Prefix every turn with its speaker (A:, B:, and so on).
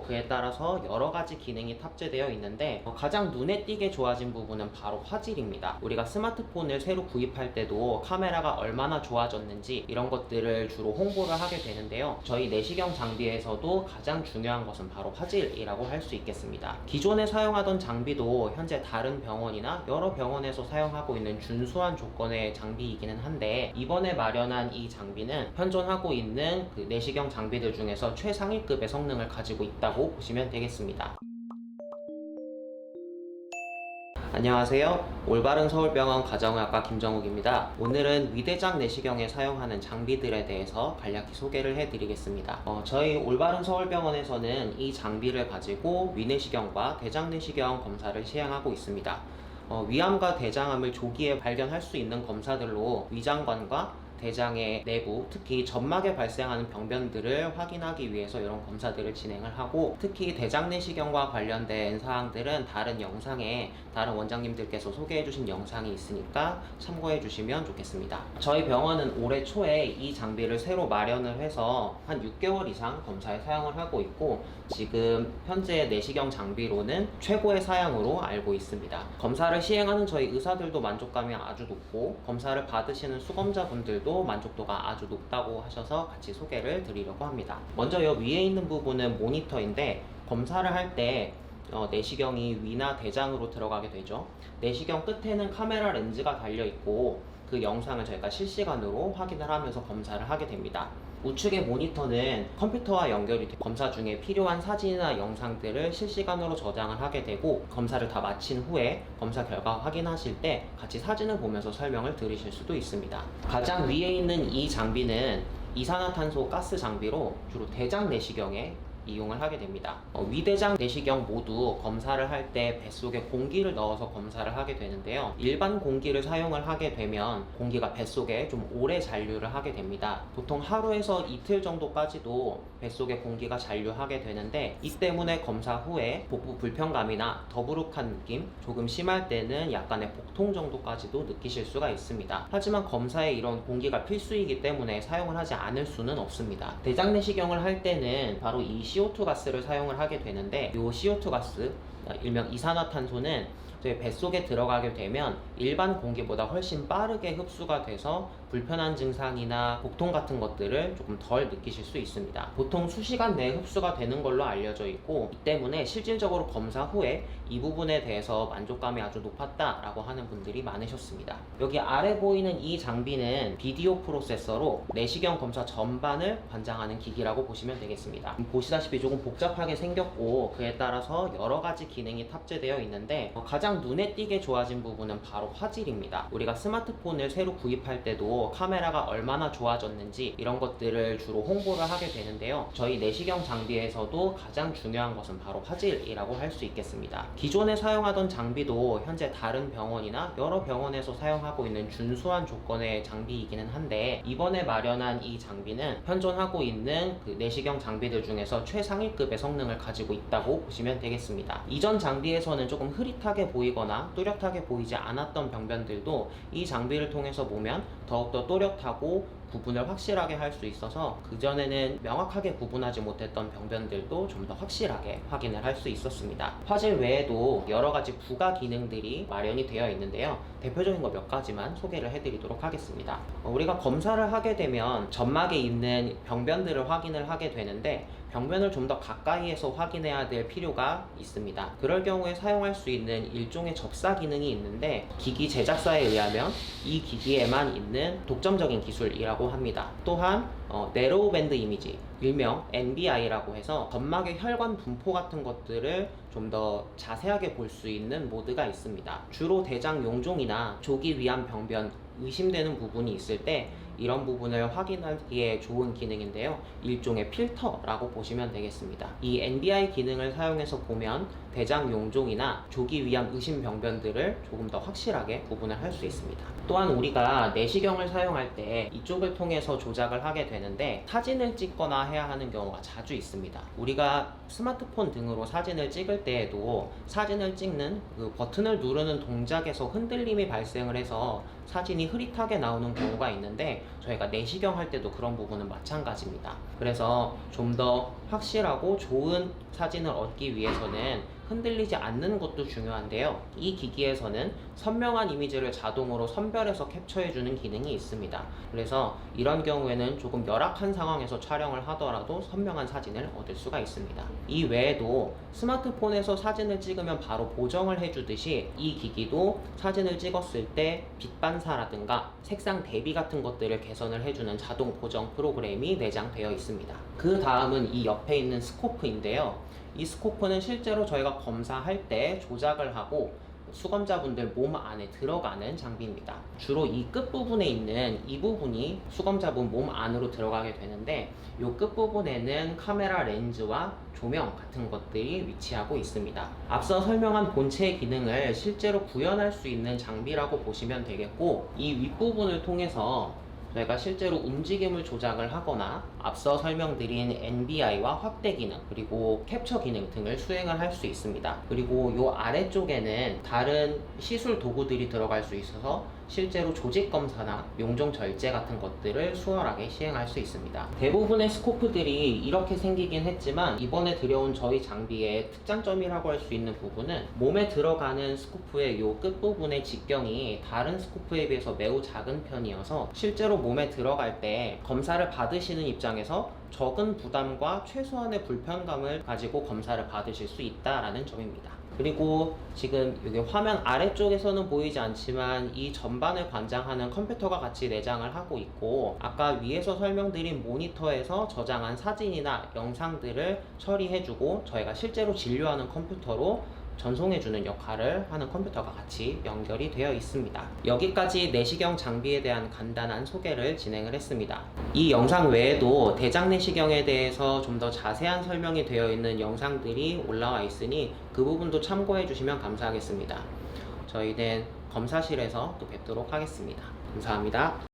A: 그에 따라서 여러 가지 기능이 탑재되어 있는데 가장 눈에 띄게 좋아진 부분은 바로 화질입니다. 우리가 스마트폰을 새로 구입할 때도 카메라가 얼마나 좋아졌는지 이런 것들을 주로 홍보를 하게 되는데요. 저희 내시경 장비에서도 가장 중요한 것은 바로 화질이라고 할 수 있겠습니다. 기존에 사용하던 장비도 현재 다른 병원이나 여러 병원에서 사용하고 있는 준수한 조건의 장비이기는 한데, 이번에 마련한 이 장비는 현존하고 있는 그 내시경 장비들 중에서 최상위급의 성능을 가지고 있다고 보시면 되겠습니다. 안녕하세요. 올바른 서울병원 가정의학과 김정욱입니다. 오늘은 위대장 내시경에 사용하는 장비들에 대해서 간략히 소개를 해드리겠습니다. 저희 올바른 서울병원에서는 이 장비를 가지고 위내시경과 대장내시경 검사를 시행하고 있습니다. 위암과 대장암을 조기에 발견할 수 있는 검사들로 위장관과 대장의 내부, 특히 점막에 발생하는 병변들을 확인하기 위해서 이런 검사들을 진행을 하고, 특히 대장내시경과 관련된 사항들은 다른 영상에 다른 원장님들께서 소개해 주신 영상이 있으니까 참고해 주시면 좋겠습니다. 저희 병원은 올해 초에 이 장비를 새로 마련을 해서 한 6개월 이상 검사에 사용을 하고 있고, 지금 현재 내시경 장비로는 최고의 사양으로 알고 있습니다. 검사를 시행하는 저희 의사들도 만족감이 아주 높고, 검사를 받으시는 수검자분들도 만족도가 아주 높다고 하셔서 같이 소개를 드리려고 합니다. 먼저 이 위에 있는 부분은 모니터인데, 검사를 할 때 내시경이 위나 대장으로 들어가게 되죠. 내시경 끝에는 카메라 렌즈가 달려 있고, 그 영상을 저희가 실시간으로 확인을 하면서 검사를 하게 됩니다. 우측의 모니터는 컴퓨터와 연결이 돼 검사 중에 필요한 사진이나 영상들을 실시간으로 저장을 하게 되고, 검사를 다 마친 후에 검사 결과 확인하실 때 같이 사진을 보면서 설명을 들으실 수도 있습니다. 가장 위에 있는 이 장비는 이산화탄소 가스 장비로 주로 대장 내시경에 이용을 하게 됩니다. 위대장 내시경 모두 검사를 할 때 뱃속에 공기를 넣어서 검사를 하게 되는데요. 일반 공기를 사용을 하게 되면 공기가 뱃속에 좀 오래 잔류를 하게 됩니다. 보통 하루에서 이틀 정도까지도 뱃속에 공기가 잔류하게 되는데, 이 때문에 검사 후에 복부 불편감이나 더부룩한 느낌, 조금 심할 때는 약간의 복통 정도까지도 느끼실 수가 있습니다. 하지만 검사에 이런 공기가 필수이기 때문에 사용을 하지 않을 수는 없습니다. 대장 내시경을 할 때는 바로 이 CO2 가스를 사용을 하게 되는데, 이 CO2 가스, 일명 이산화탄소는 저희 뱃속에 들어가게 되면 일반 공기보다 훨씬 빠르게 흡수가 돼서 불편한 증상이나 복통 같은 것들을 조금 덜 느끼실 수 있습니다. 보통 수시간 내에 흡수가 되는 걸로 알려져 있고, 이 때문에 실질적으로 검사 후에 이 부분에 대해서 만족감이 아주 높았다라고 하는 분들이 많으셨습니다. 여기 아래 보이는 이 장비는 비디오 프로세서로 내시경 검사 전반을 관장하는 기기라고 보시면 되겠습니다. 보시다시피 조금 복잡하게 생겼고, 그에 따라서 여러 가지 기능이 탑재되어 있는데, 가장 눈에 띄게 좋아진 부분은 바로 화질입니다. 우리가 스마트폰을 새로 구입할 때도 카메라가 얼마나 좋아졌는지 이런 것들을 주로 홍보를 하게 되는데요. 저희 내시경 장비에서도 가장 중요한 것은 바로 화질이라고 할 수 있겠습니다. 기존에 사용하던 장비도 현재 다른 병원이나 여러 병원에서 사용하고 있는 준수한 조건의 장비이기는 한데, 이번에 마련한 이 장비는 현존하고 있는 그 내시경 장비들 중에서 최상위급의 성능을 가지고 있다고 보시면 되겠습니다. 이전 장비에서는 조금 흐릿하게 보이거나 또렷하게 보이지 않았던 병변들도 이 장비를 통해서 보면 더욱더 또렷하고 구분을 확실하게 할 수 있어서, 그전에는 명확하게 구분하지 못했던 병변들도 좀 더 확실하게 확인을 할 수 있었습니다. 화질 외에도 여러 가지 부가 기능들이 마련이 되어 있는데요. 대표적인 거 몇 가지만 소개를 해드리도록 하겠습니다. 우리가 검사를 하게 되면 점막에 있는 병변들을 확인을 하게 되는데, 병변을 좀 더 가까이에서 확인해야 될 필요가 있습니다. 그럴 경우에 사용할 수 있는 일종의 접사 기능이 있는데, 기기 제작사에 의하면 이 기기에만 있는 독점적인 기술이라고 합니다. 또한 네로우 밴드 이미지, 일명 NBI라고 해서 점막의 혈관 분포 같은 것들을 좀 더 자세하게 볼 수 있는 모드가 있습니다. 주로 대장 용종이나 조기 위암 병변 의심되는 부분이 있을 때 이런 부분을 확인하기에 좋은 기능인데요. 일종의 필터라고 보시면 되겠습니다. 이 NBI 기능을 사용해서 보면 대장 용종이나 조기 위암 의심 병변들을 조금 더 확실하게 구분을 할 수 있습니다. 또한 우리가 내시경을 사용할 때 이쪽을 통해서 조작을 하게 되는데, 사진을 찍거나 해야 하는 경우가 자주 있습니다. 우리가 스마트폰 등으로 사진을 찍을 때에도 사진을 찍는 그 버튼을 누르는 동작에서 흔들림이 발생을 해서 사진이 흐릿하게 나오는 경우가 있는데, 저희가 내시경 할 때도 그런 부분은 마찬가지입니다. 그래서 좀 더 확실하고 좋은 사진을 얻기 위해서는 흔들리지 않는 것도 중요한데요. 이 기기에서는 선명한 이미지를 자동으로 선별해서 캡처해주는 기능이 있습니다. 그래서 이런 경우에는 조금 열악한 상황에서 촬영을 하더라도 선명한 사진을 얻을 수가 있습니다. 이 외에도 스마트폰에서 사진을 찍으면 바로 보정을 해주듯이 이 기기도 사진을 찍었을 때 빛 반사라든가 색상 대비 같은 것들을 개선을 해주는 자동 보정 프로그램이 내장되어 있습니다. 그 다음은 이 옆에 있는 스코프인데요. 이 스코프는 실제로 저희가 검사할 때 조작을 하고 수검자분들 몸 안에 들어가는 장비입니다. 주로 이 끝부분에 있는 이 부분이 수검자분 몸 안으로 들어가게 되는데, 이 끝부분에는 카메라 렌즈와 조명 같은 것들이 위치하고 있습니다. 앞서 설명한 본체 기능을 실제로 구현할 수 있는 장비라고 보시면 되겠고, 이 윗부분을 통해서 저희가 실제로 움직임을 조작을 하거나 앞서 설명드린 NBI와 확대 기능, 그리고 캡처 기능 등을 수행을 할 수 있습니다. 그리고 이 아래쪽에는 다른 시술 도구들이 들어갈 수 있어서 실제로 조직 검사나 용종 절제 같은 것들을 수월하게 시행할 수 있습니다. 대부분의 스코프들이 이렇게 생기긴 했지만, 이번에 들여온 저희 장비의 특장점이라고 할 수 있는 부분은 몸에 들어가는 스코프의 요 끝부분의 직경이 다른 스코프에 비해서 매우 작은 편이어서 실제로 몸에 들어갈 때 검사를 받으시는 입장에서 적은 부담과 최소한의 불편감을 가지고 검사를 받으실 수 있다라는 점입니다. 그리고 지금 여기 화면 아래쪽에서는 보이지 않지만 이 전반을 관장하는 컴퓨터가 같이 내장을 하고 있고, 아까 위에서 설명드린 모니터에서 저장한 사진이나 영상들을 처리해주고 저희가 실제로 진료하는 컴퓨터로 전송해주는 역할을 하는 컴퓨터가 같이 연결이 되어 있습니다. 여기까지 내시경 장비에 대한 간단한 소개를 진행을 했습니다. 이 영상 외에도 대장 내시경에 대해서 좀 더 자세한 설명이 되어 있는 영상들이 올라와 있으니 그 부분도 참고해 주시면 감사하겠습니다. 저희는 검사실에서 또 뵙도록 하겠습니다. 감사합니다.